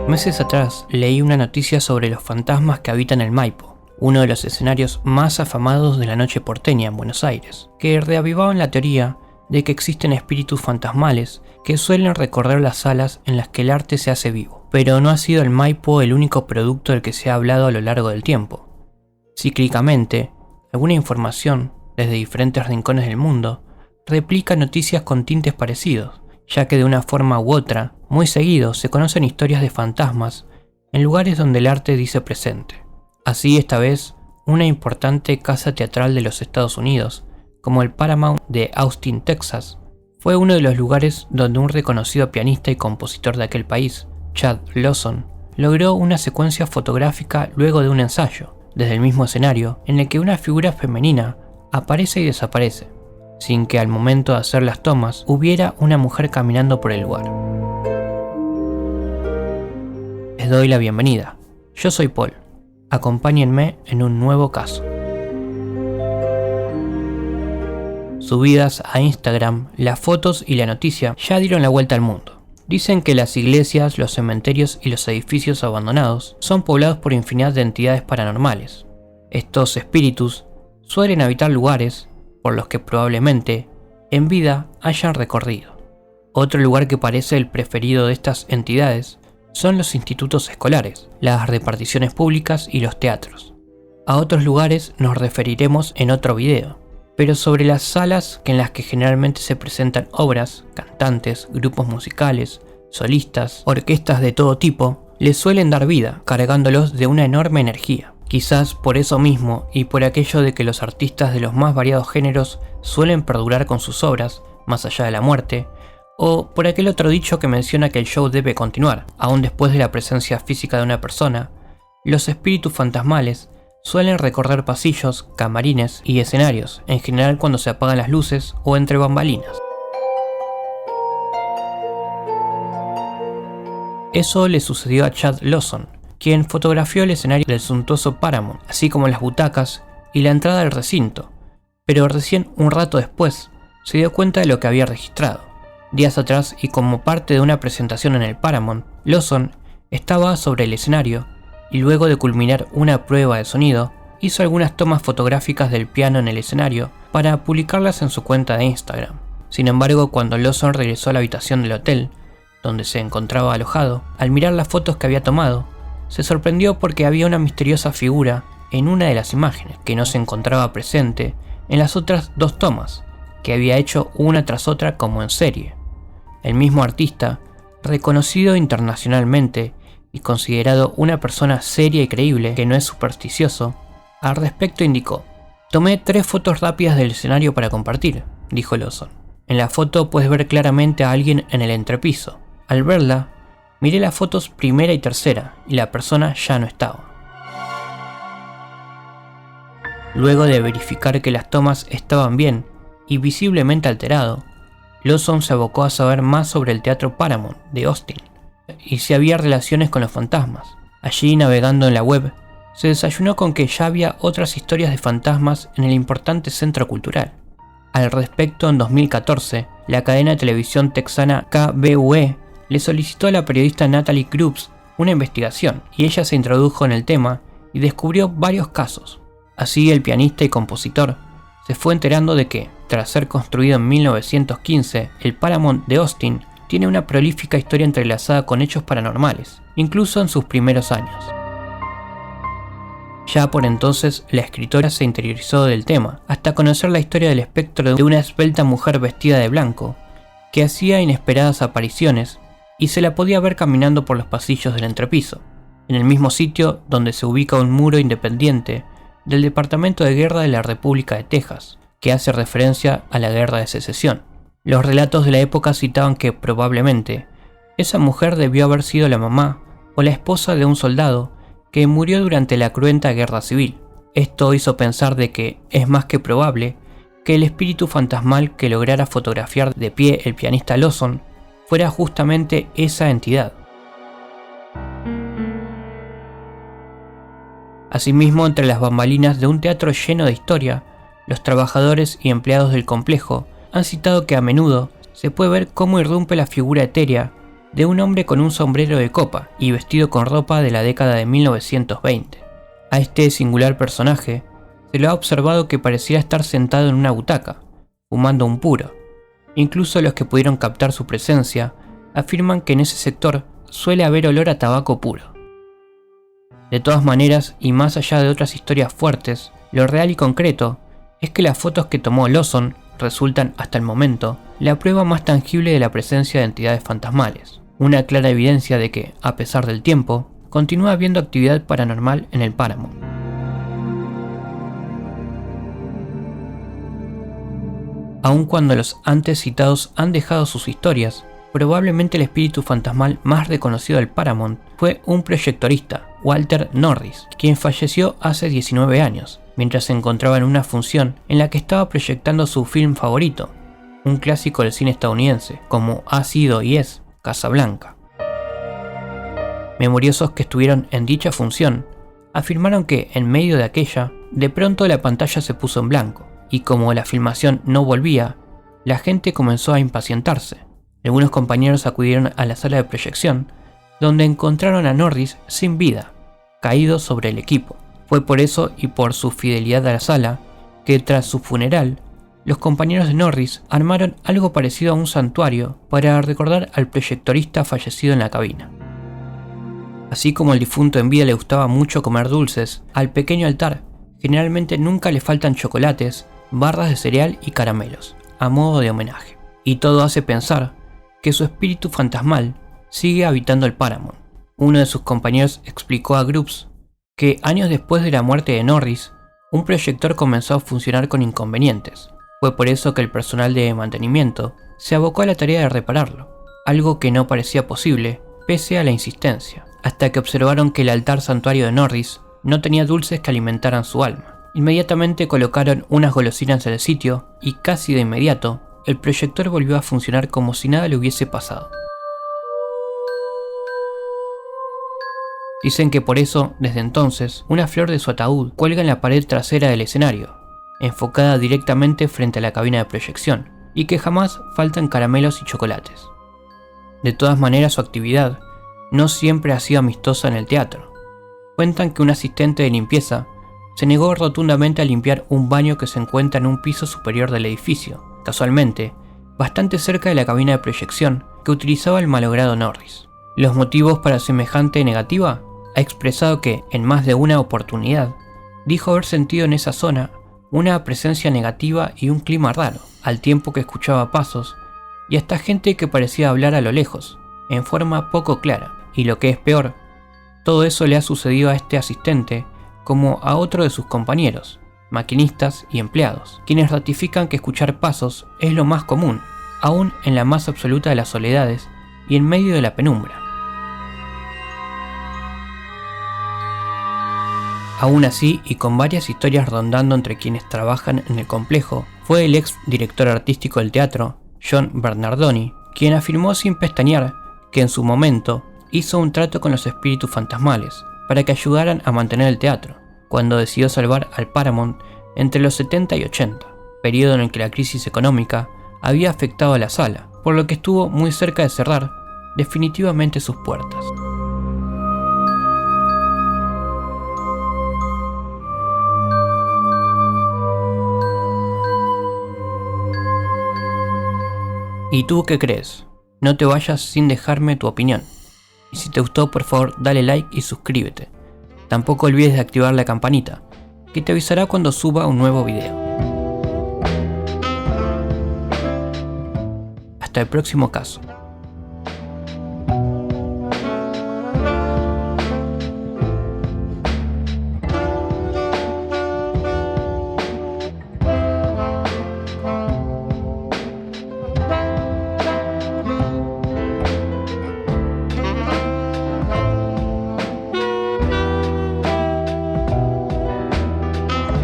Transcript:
Meses atrás leí una noticia sobre los fantasmas que habitan el Maipo, uno de los escenarios más afamados de la noche porteña en Buenos Aires, que reavivaban la teoría de que existen espíritus fantasmales que suelen recorrer las salas en las que el arte se hace vivo. Pero no ha sido el Maipo el único producto del que se ha hablado a lo largo del tiempo. Cíclicamente, alguna información, desde diferentes rincones del mundo, replica noticias con tintes parecidos, ya que de una forma u otra, muy seguido se conocen historias de fantasmas en lugares donde el arte dice presente. Así esta vez, una importante casa teatral de los Estados Unidos, como el Paramount de Austin, Texas, fue uno de los lugares donde un reconocido pianista y compositor de aquel país, Chad Lawson, logró una secuencia fotográfica luego de un ensayo, desde el mismo escenario, en el que una figura femenina aparece y desaparece, sin que al momento de hacer las tomas hubiera una mujer caminando por el lugar. Les doy la bienvenida. Yo soy Paul. Acompáñenme en un nuevo caso. Subidas a Instagram, las fotos y la noticia ya dieron la vuelta al mundo. Dicen que las iglesias, los cementerios y los edificios abandonados son poblados por infinidad de entidades paranormales. Estos espíritus suelen habitar lugares por los que probablemente en vida hayan recorrido. Otro lugar que parece el preferido de estas entidades son los institutos escolares, las reparticiones públicas y los teatros. A otros lugares nos referiremos en otro video, pero sobre las salas en las que generalmente se presentan obras, cantantes, grupos musicales, solistas, orquestas de todo tipo, les suelen dar vida, cargándolos de una enorme energía. Quizás por eso mismo y por aquello de que los artistas de los más variados géneros suelen perdurar con sus obras, más allá de la muerte, o por aquel otro dicho que menciona que el show debe continuar, aún después de la presencia física de una persona, los espíritus fantasmales suelen recorrer pasillos, camarines y escenarios, en general cuando se apagan las luces o entre bambalinas. Eso le sucedió a Chad Lawson, quien fotografió el escenario del suntuoso Paramount, así como las butacas y la entrada del recinto, pero recién un rato después se dio cuenta de lo que había registrado. Días atrás y como parte de una presentación en el Paramount, Lawson estaba sobre el escenario y luego de culminar una prueba de sonido, hizo algunas tomas fotográficas del piano en el escenario para publicarlas en su cuenta de Instagram. Sin embargo, cuando Lawson regresó a la habitación del hotel, donde se encontraba alojado, al mirar las fotos que había tomado, se sorprendió porque había una misteriosa figura en una de las imágenes que no se encontraba presente en las otras dos tomas, que había hecho una tras otra como en serie. El mismo artista, reconocido internacionalmente y considerado una persona seria y creíble que no es supersticioso, al respecto indicó: "Tomé 3 fotos rápidas del escenario para compartir", dijo Lawson. "En la foto puedes ver claramente a alguien en el entrepiso. Al verla, miré las fotos primera y tercera y la persona ya no estaba". Luego de verificar que las tomas estaban bien y visiblemente alterado, Lawson se abocó a saber más sobre el Teatro Paramount de Austin y si había relaciones con los fantasmas. Allí, navegando en la web, se desayunó con que ya había otras historias de fantasmas en el importante centro cultural. Al respecto, en 2014, la cadena de televisión texana KBUE le solicitó a la periodista Natalie Cruz una investigación y ella se introdujo en el tema y descubrió varios casos. Así, el pianista y compositor se fue enterando de que, tras ser construido en 1915, el Paramount de Austin tiene una prolífica historia entrelazada con hechos paranormales, incluso en sus primeros años. Ya por entonces, la escritora se interiorizó del tema, hasta conocer la historia del espectro de una esbelta mujer vestida de blanco, que hacía inesperadas apariciones y se la podía ver caminando por los pasillos del entrepiso, en el mismo sitio donde se ubica un muro independiente del Departamento de Guerra de la República de Texas, que hace referencia a la Guerra de Secesión. Los relatos de la época citaban que probablemente esa mujer debió haber sido la mamá o la esposa de un soldado que murió durante la cruenta guerra civil. Esto hizo pensar de que es más que probable que el espíritu fantasmal que lograra fotografiar de pie el pianista Lawson fuera justamente esa entidad. Asimismo, entre las bambalinas de un teatro lleno de historia, los trabajadores y empleados del complejo han citado que a menudo se puede ver cómo irrumpe la figura etérea de un hombre con un sombrero de copa y vestido con ropa de la década de 1920. A este singular personaje se lo ha observado que parecía estar sentado en una butaca, fumando un puro. Incluso los que pudieron captar su presencia afirman que en ese sector suele haber olor a tabaco puro. De todas maneras, y más allá de otras historias fuertes, lo real y concreto es que las fotos que tomó Lawson resultan, hasta el momento, la prueba más tangible de la presencia de entidades fantasmales. Una clara evidencia de que, a pesar del tiempo, continúa habiendo actividad paranormal en el Paramount. Aun cuando los antes citados han dejado sus historias, probablemente el espíritu fantasmal más reconocido del Paramount fue un proyectorista, Walter Norris, quien falleció hace 19 años, mientras se encontraba en una función en la que estaba proyectando su film favorito, un clásico del cine estadounidense, como ha sido y es Casablanca. Memoriosos que estuvieron en dicha función afirmaron que, en medio de aquella, de pronto la pantalla se puso en blanco, y como la filmación no volvía, la gente comenzó a impacientarse. Algunos compañeros acudieron a la sala de proyección, donde encontraron a Norris sin vida, caído sobre el equipo. Fue por eso y por su fidelidad a la sala, que tras su funeral, los compañeros de Norris armaron algo parecido a un santuario para recordar al proyectorista fallecido en la cabina. Así como al difunto en vida le gustaba mucho comer dulces, al pequeño altar generalmente nunca le faltan chocolates, barras de cereal y caramelos, a modo de homenaje. Y todo hace pensar que su espíritu fantasmal sigue habitando el Paramount. Uno de sus compañeros explicó a Grubbs que años después de la muerte de Norris, un proyector comenzó a funcionar con inconvenientes. Fue por eso que el personal de mantenimiento se abocó a la tarea de repararlo, algo que no parecía posible pese a la insistencia, hasta que observaron que el altar santuario de Norris no tenía dulces que alimentaran su alma. Inmediatamente colocaron unas golosinas en el sitio y casi de inmediato el proyector volvió a funcionar como si nada le hubiese pasado. Dicen que por eso, desde entonces, una flor de su ataúd cuelga en la pared trasera del escenario, enfocada directamente frente a la cabina de proyección, y que jamás faltan caramelos y chocolates. De todas maneras, su actividad no siempre ha sido amistosa en el teatro. Cuentan que un asistente de limpieza se negó rotundamente a limpiar un baño que se encuentra en un piso superior del edificio, casualmente, bastante cerca de la cabina de proyección que utilizaba el malogrado Norris. Los motivos para semejante negativa ha expresado que, en más de una oportunidad, dijo haber sentido en esa zona una presencia negativa y un clima raro, al tiempo que escuchaba pasos y hasta gente que parecía hablar a lo lejos, en forma poco clara. Y lo que es peor, todo eso le ha sucedido a este asistente como a otro de sus compañeros, maquinistas y empleados, quienes ratifican que escuchar pasos es lo más común, aún en la más absoluta de las soledades y en medio de la penumbra. Aún así, y con varias historias rondando entre quienes trabajan en el complejo, fue el ex director artístico del teatro, John Bernardoni, quien afirmó sin pestañear que en su momento hizo un trato con los espíritus fantasmales para que ayudaran a mantener el teatro, cuando decidió salvar al Paramount entre los 70 y 80, periodo en el que la crisis económica había afectado a la sala, por lo que estuvo muy cerca de cerrar definitivamente sus puertas. ¿Y tú qué crees? No te vayas sin dejarme tu opinión. Y si te gustó, por favor dale like y suscríbete. Tampoco olvides de activar la campanita, que te avisará cuando suba un nuevo video. Hasta el próximo caso.